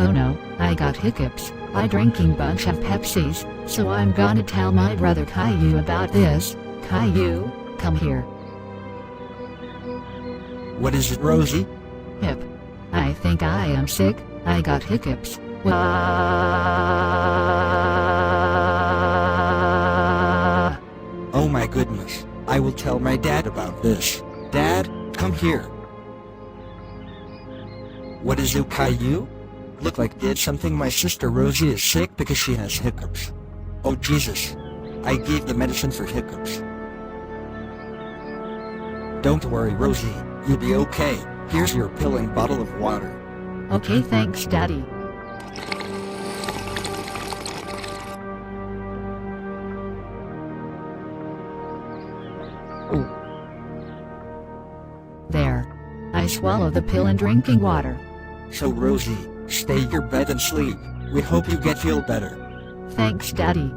Oh no, I got hiccups. I drinking bunch of Pepsis, so I'm gonna tell my brother Caillou about this. Caillou, come here. What is it, Rosie? Hip. I think I am sick. I got hiccups. Wah. Oh my goodness. I will tell my dad about this. Dad, come here. What is it, Caillou? Look like did something. My sister Rosie is sick because she has hiccups. Oh Jesus. I gave the medicine for hiccups. Don't worry, Rosie. You'll be okay. Here's your pill and bottle of water. Okay, thanks, Daddy. Oh. There. I swallow the pill and drinking water. So Rosie, stay in your bed and sleep. We hope you feel better. Thanks, Daddy.